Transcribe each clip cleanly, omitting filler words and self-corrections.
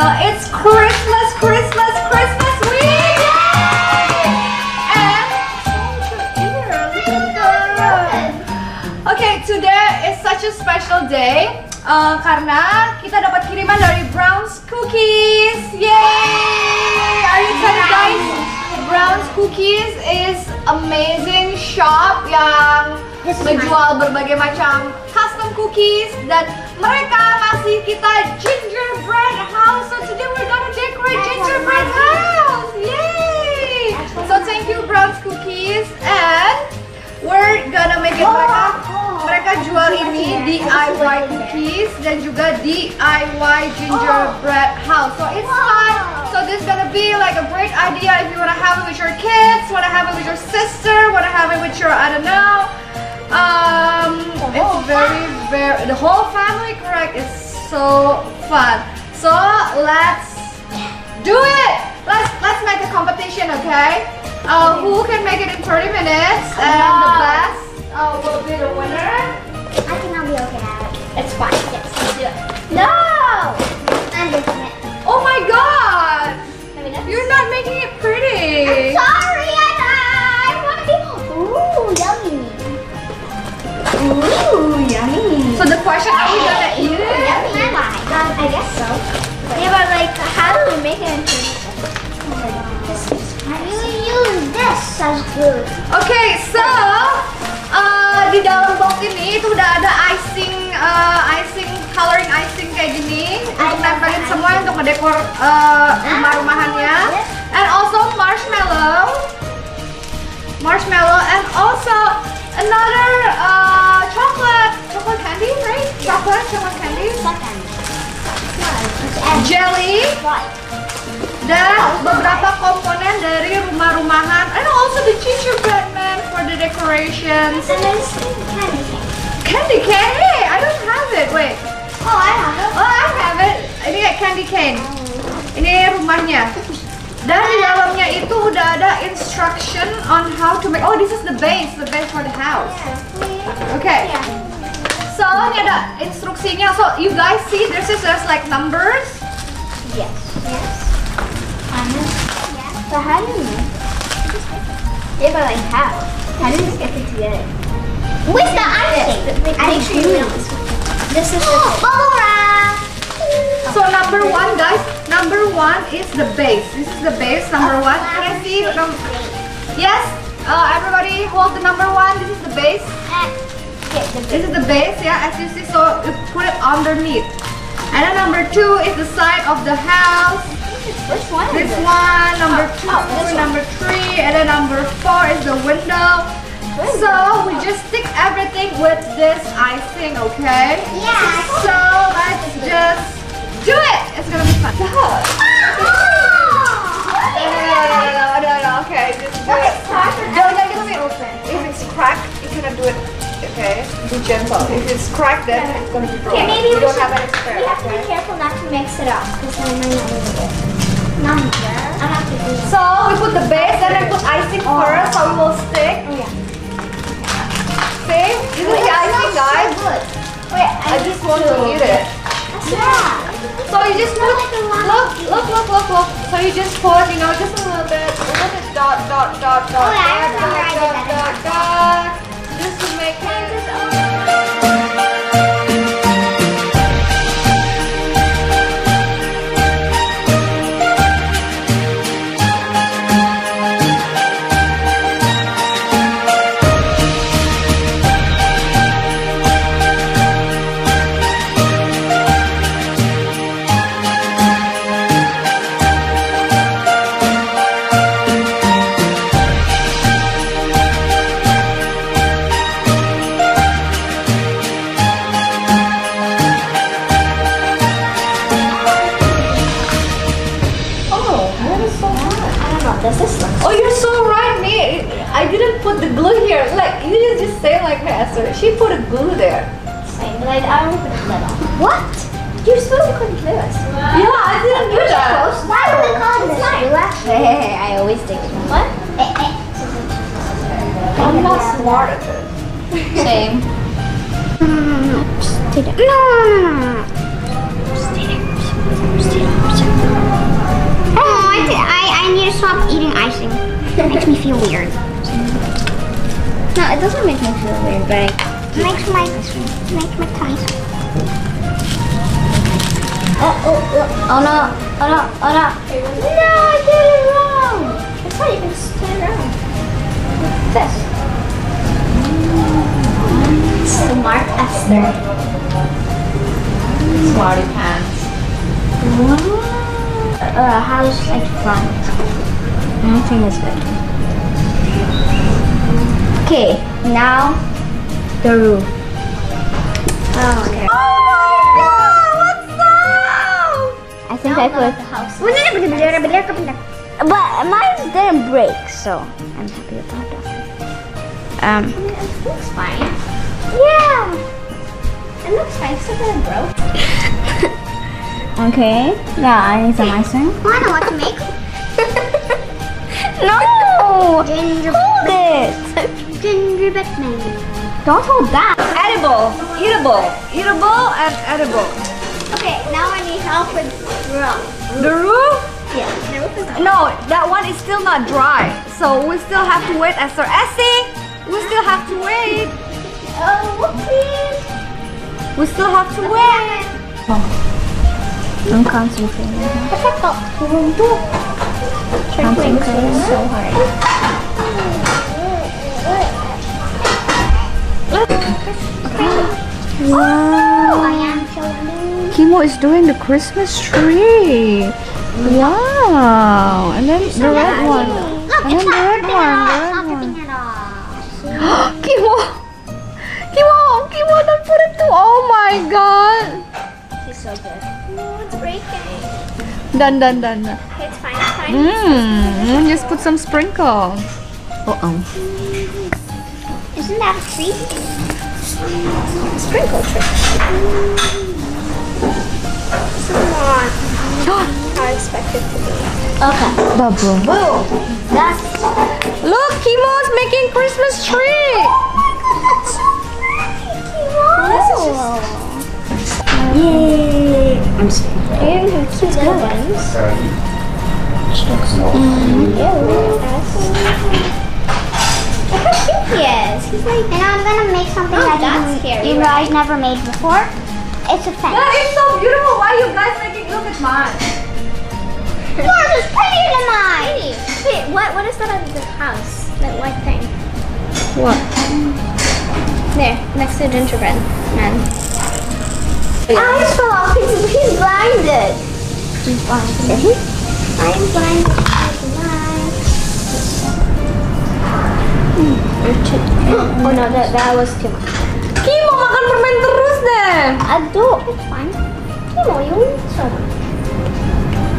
It's Christmas week! And okay, today is such a special day karena kita dapat kiriman dari Brown's Cookies. Yay! Are you excited, guys? Brown's Cookies is amazing shop yang menjual berbagai macam custom cookies dan mereka ngasih kita gingerbread house. So today we're gonna decorate gingerbread house. Yay! So thank you Brown's Cookies, and we're gonna make it mereka jual ini DIY cookies dan juga DIY gingerbread house. So it's fun. So this is gonna be like a great idea if you wanna have it with your kids, wanna have it with your sister, wanna have it with your, I don't know. It's very the whole family, correct? It's so fun. So let's do it. Let's make a competition, okay? Who can make it in 30 minutes and the best will be the winner. I think I'll be okay at it. It's fine. Yes, let's do it. No! I'm doing it. Oh my god! You're not making it pretty. I'm sorry, I want to be. Ooh, yummy. Ooh, yummy. So the question, are we gonna eat it? Yummy. I guess so. Yeah, but like, how do we make it into? Oh my god. You use this as glue. Okay, so di dalam box ini itu udah ada icing, coloring icing kayak gini untuk nempelin semua untuk ngedekor rumah-rumahannya, and also marshmallow, and also another chocolate candy, right? Chocolate candy, jelly, dan beberapa komponen dari rumah-rumahan, and also the gingerbread man for the decorations. And then candy cane. Candy cane? Hey, I don't have it. Wait. Oh, I have it. Oh, I have it. Ini kayak candy cane. Ini rumahnya. Dan di dalamnya itu udah ada instruction on how to make. Oh, this is the base for the house. Okay. So ini ada instruksinya. So you guys see, there's like numbers. Yes. So how do you make? Yeah, but like how? How do you just get it together? With the icing. Make sure you know this is bubble wrap. So number one, guys. Number one is the base. This is the base. Number one. Can I see? Yes. Everybody hold the number one. This is the base. This is the base. Yeah, as you see. So you put it underneath. And then number two is the side of the house. This one. This one. Number two. Number three. And then number four is the window. So we just stick everything with this icing, okay? Yeah. So let's just do it. It's gonna be fun. No. Okay, just do it. Don't let it open. If it's cracked, you cannot do it. Okay, be gentle. If it's cracked, then it's gonna be broken. Okay, maybe we we don't have any spare. We have to be careful not to mix it up because I might not lose it. I have to do it. So we put the base, and then put icing first, so it will stick. Oh yeah. See? This is the icing, guys. Wait, I just want to eat it. Yeah. So you just put, look. So you just put, you know, just a little bit dot. Oh, yeah, I remember I did that. Dot. Just to make it. Oh, you're so right, me. I didn't put the glue here. Like, you didn't just say like my Esther. She put a glue there. Same, but I don't put a lid on. What? You're supposed to put glue. Yeah, I didn't do that. Why do we call this glue? Actually, hey, I always think of what? I'm not smart at it. Same. No. Just stay there. Stay there. break. Makes my tongue. Oh no! Oh no! Oh no! No, I did it wrong. That's how you can turn it around. This. Smart Esther. Smarty pants. How's like front? Everything is good. Okay, now the roof. Oh, okay. Oh my god, what's up? I think I put the house. But mine didn't break, so I'm happy about that. It looks fine. Yeah, it looks fine. It's not broke. Okay, yeah, I need some ice cream. I know what to make. No! Hold it! Gingerbread man. Don't hold that. Edible, eatable, eatable and edible. Okay, now I need help with roof. The roof? Yeah, the roof is done. No, that one is still not dry. So we still have to wait, Esther. Essie, we still have to wait. Oh, please. We still have to wait. I'm concentrating. Concentrating so hard. Wow! I am showing. Kimo is doing the Christmas tree. Wow! And then the red one. Look, And then it's the not red ripping one. it off. The red Not one. ripping it off. Kimo! Kimo, don't put it too. Oh my god! She's so good. No, it's breaking. Done. Okay, it's fine, it's fine. Just put some sprinkles. Isn't that a treat? Sprinkle trick. Come on. How I expect it to be. Okay. Bubble. Boom. That's. Look, Kimo's making Christmas tree. Yay! I'm just kidding. Cute little ones. Look how cute he is. He's like, and I'm gonna make something that you guys never made before. It's a fence. That is so beautiful. Why are you guys making? Look at mine. Yours is prettier than mine. Wait, what is that on the house? That white thing. What? There, next to the gingerbread man. Eyes fell off. He's blinded. He's blinded. I'm blinded. Oh no, that was too much. Kimo makan permen terus deh. Aduh, it's fine. Kimo, you eat so much.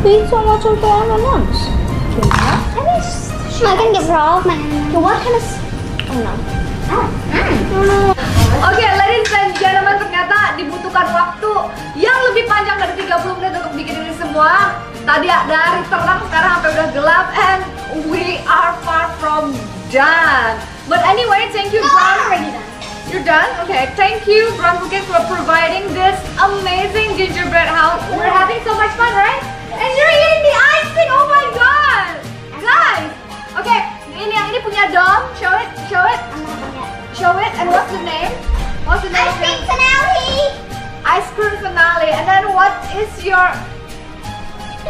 You eat so much of the M&Ms. I can give her all of my M&Ms. What kind of... Oh no. Oke, ladies and gentlemen, ternyata dibutuhkan waktu yang lebih panjang dari 30 menit untuk bikin ini semua. Tadi dari terang sekarang sampai udah gelap, and we are far from done. But anyway, thank you, Bunnn. You're done? Okay, thank you, Bunnn, for providing this amazing gingerbread house. We're having so much fun, right? And you're eating the icing. Oh my god, guys. Okay, ini punya Dom. Show it. Show it. And what's the name? What's the name? Ice cream finale. Ice cream finale. And then what is your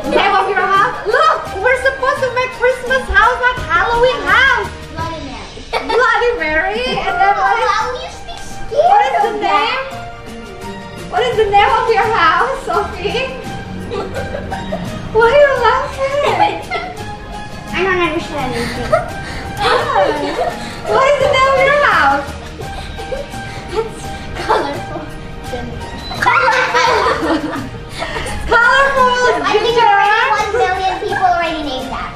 name of your house? Look, we're supposed to make Christmas house like Halloween house. Bloody Mary. Bloody Mary. And then what is the name? What is the name of your house, Sophie? Why are you laughing? I don't understand anything. What is the name of your house? It's colorful. Colorful I think ginger. already 1 billion people already named that.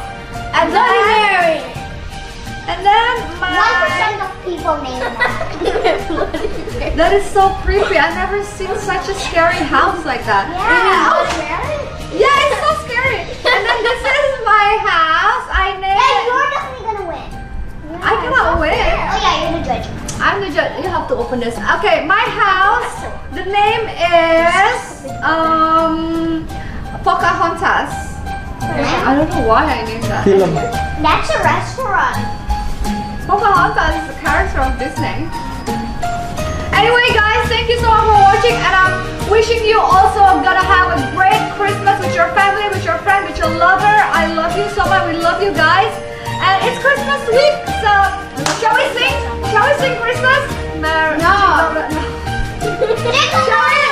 And Bloody then, Mary. and then my 1% of people named that. that is so creepy. I've never seen such a scary house like that. Yeah. Oh, Mary? yeah, it's so scary. And then this is my house. I named Hey, it. you're definitely gonna win. I cannot win. Oh yeah, you're the judge. I'm the judge. You have to open this. Okay, my house. The name is Pocahontas. I don't know why I named that. That's a restaurant. Pocahontas is a character of Disney. Anyway, guys, thank you so much for watching, and I'm wishing you also gonna have a great Christmas with your family, with your friend, with your lover. I love you so much. We love you guys, and it's Christmas week, so shall we sing? Shall we sing Christmas? No. Shall we?